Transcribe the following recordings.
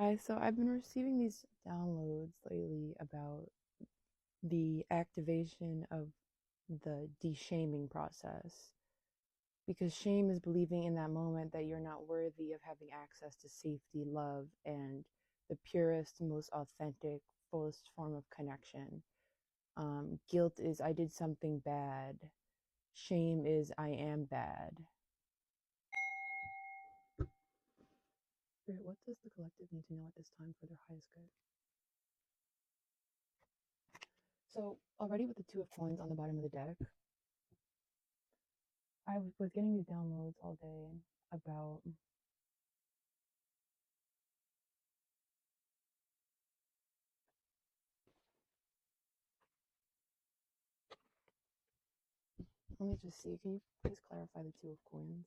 Hi, so I've been receiving these downloads lately about the activation of the de-shaming process. Because shame is believing in that moment that you're not worthy of having access to safety, love, and the purest, most authentic, fullest form of connection. Guilt is I did something bad. Shame is I am bad. Spirit, what does the collective need to know at this time for their highest good? So already with the Two of Coins on the bottom of the deck, I was getting these downloads all day about let me just see. Can you please clarify the Two of Coins?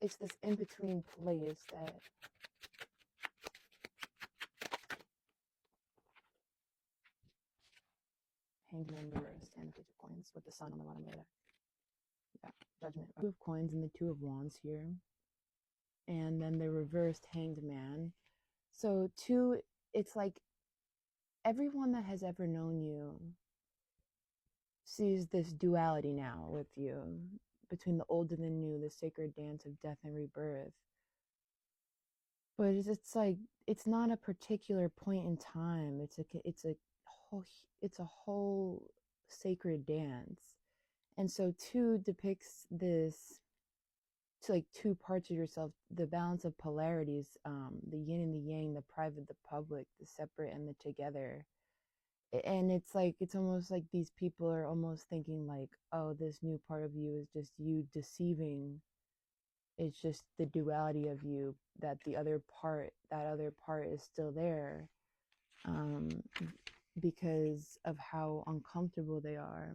It's this in between place that Hanged Man reversed and the Page of Coins with the sun on the bottom of the deck. Yeah, Judgment. Two of Coins and the Two of Wands here. And then the reversed Hanged Man. So two, it's like everyone that has ever known you sees this duality now with you between the old and the new, the sacred dance of death and rebirth. But it's like it's not a particular point in time. It's a whole sacred dance. And so two depicts this to like two parts of yourself, the balance of polarities, the yin and the yang, the private, the public, the separate and the together. And it's like it's almost like these people are almost thinking like, oh, this new part of you is just you deceiving. It's just the duality of you, that that other part is still there, um, because of how uncomfortable they are.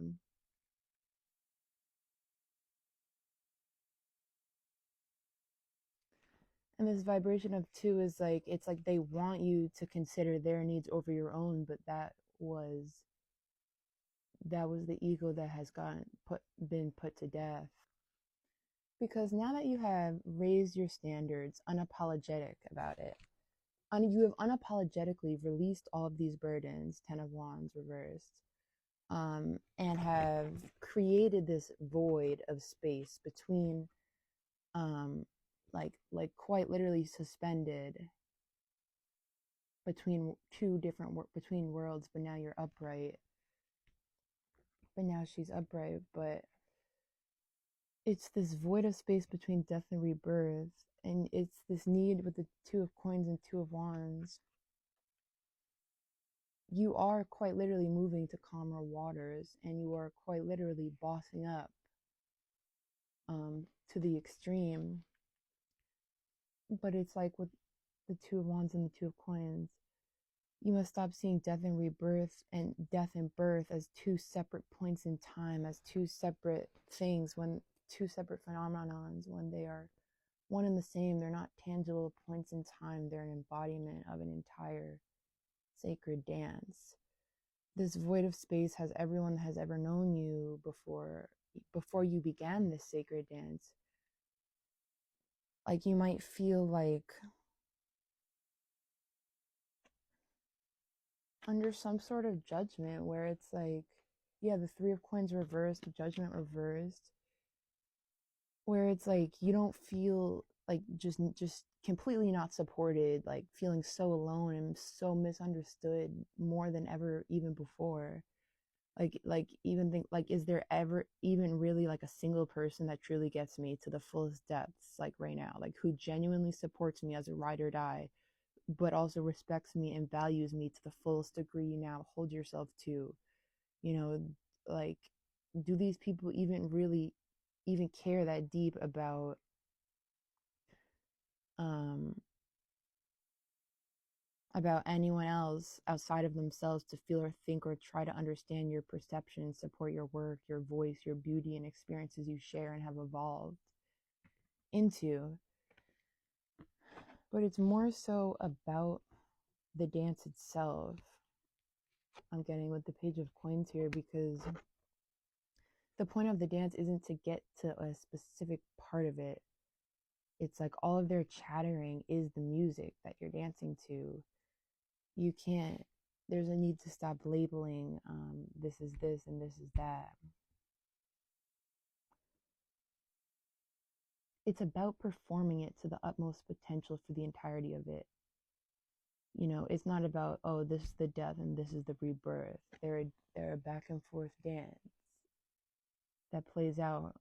And this vibration of two is like, it's like they want you to consider their needs over your own, but that was the ego that has been put to death. Because now that you have raised your standards, unapologetic about it, you have unapologetically released all of these burdens, Ten of Wands reversed, and have created this void of space between, like quite literally suspended between between worlds. But now you're upright. But now she's upright. But it's this void of space between death and rebirth, and it's this need with the Two of Coins and Two of Wands. You are quite literally moving to calmer waters, and you are quite literally bossing up, to the extreme. But it's like with the Two of Wands and the Two of Coins, you must stop seeing death and rebirth and death and birth as two separate points in time, as two separate things, when two separate phenomenons, when they are one and the same. They're not tangible points in time, they're an embodiment of an entire sacred dance. This void of space has everyone that has ever known you before you began this sacred dance. Like, you might feel like under some sort of judgment, where it's like, yeah, the Three of Coins reversed, the Judgment reversed, where it's like you don't feel like just completely not supported, like feeling so alone and so misunderstood more than ever, even before. Like even think, like, is there ever even really like a single person that truly gets me to the fullest depths, like right now, like who genuinely supports me as a ride or die, but also respects me and values me to the fullest degree you now hold yourself to? You know, like, do these people even really even care that deep um about anyone else outside of themselves to feel or think or try to understand your perception, support your work, your voice, your beauty, and experiences you share and have evolved into? But it's more so about the dance itself. I'm getting with the Page of Coins here, because the point of the dance isn't to get to a specific part of it. It's like all of their chattering is the music that you're dancing to. You can't, there's a need to stop labeling this is this and this is that. It's about performing it to the utmost potential for the entirety of it. You know, it's not about, oh, this is the death and this is the rebirth. They're a back and forth dance that plays out.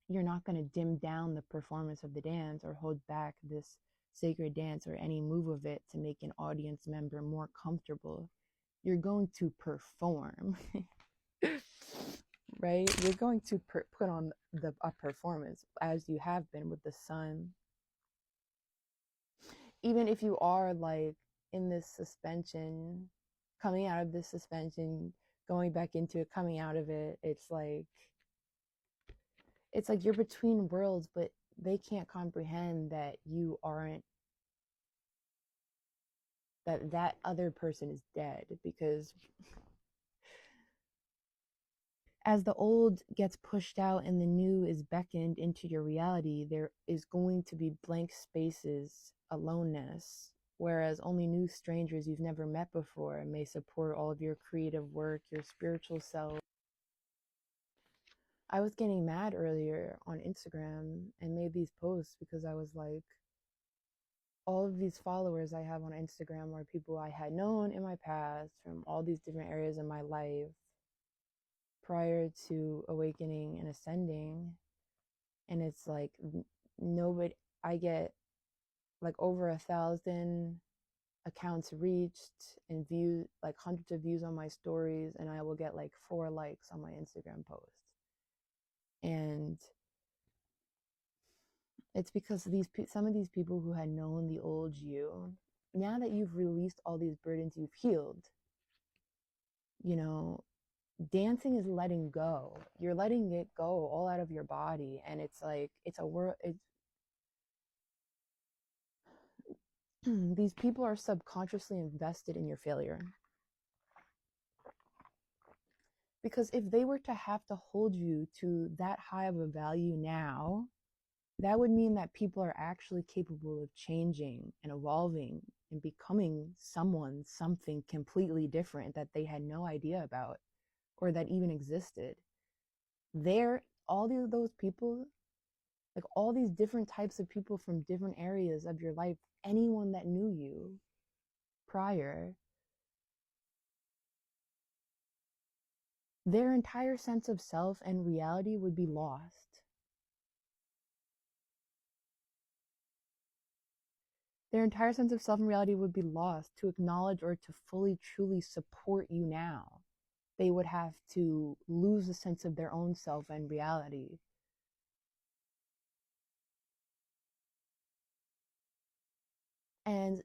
You're not going to dim down the performance of the dance or hold back this sacred dance or any move of it to make an audience member more comfortable. You're going to perform, right? You're going to put on a performance as you have been with the sun. Even if you are like in this suspension, coming out of this suspension, going back into it, coming out of it, it's like you're between worlds, but they can't comprehend that you aren't, that other person is dead. Because as the old gets pushed out and the new is beckoned into your reality, there is going to be blank spaces, aloneness, whereas only new strangers you've never met before may support all of your creative work, your spiritual self. I was getting mad earlier on Instagram and made these posts because I was like, all of these followers I have on Instagram are people I had known in my past from all these different areas in my life prior to awakening and ascending. And it's like nobody, I get like over 1,000 accounts reached and views, like hundreds of views on my stories, and I will get like 4 likes on my Instagram post. And it's because some of these people who had known the old you, now that you've released all these burdens, you've healed, you know, dancing is letting go. You're letting it go all out of your body. And it's like, it's a world, it's, these people are subconsciously invested in your failure. Because if they were to have to hold you to that high of a value now, that would mean that people are actually capable of changing and evolving and becoming something completely different that they had no idea about or that even existed. Those people, like all these different types of people from different areas of your life, anyone that knew you prior, their entire sense of self and reality would be lost. Their entire sense of self and reality would be lost to acknowledge or to fully, truly support you now. They would have to lose a sense of their own self and reality.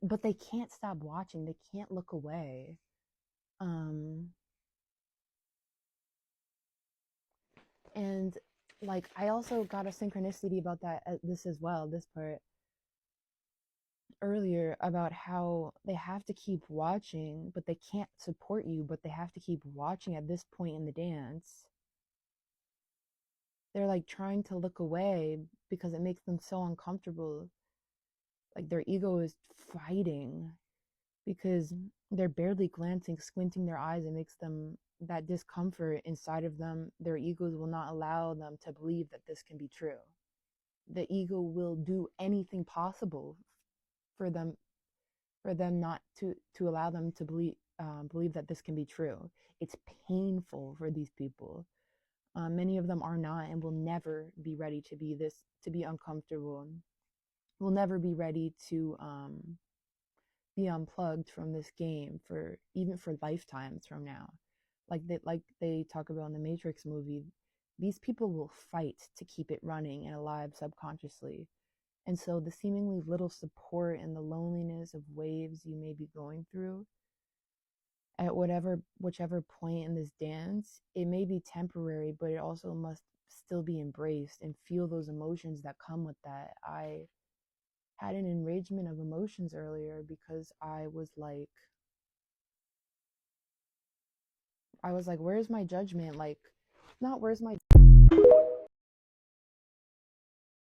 But they can't stop watching. They can't look away. And like, I also got a synchronicity about this as well, this part earlier, about how they have to keep watching, but they can't support you, but they have to keep watching at this point in the dance. They're like trying to look away because it makes them so uncomfortable. Like their ego is fighting because they're barely glancing, squinting their eyes. It makes them, that discomfort inside of them, their egos will not allow them to believe that this can be true. The ego will do anything possible for them not to allow them to believe that this can be true. It's painful for these people. Many of them are not and will never be ready to be uncomfortable. Will never be ready to be unplugged from this game for lifetimes from now. Like they talk about in the Matrix movie, these people will fight to keep it running and alive subconsciously. And so the seemingly little support and the loneliness of waves you may be going through at whichever point in this dance, it may be temporary, but it also must still be embraced and feel those emotions that come with that. I had an enragement of emotions earlier because I was like, where's my judgment? Like, not where's my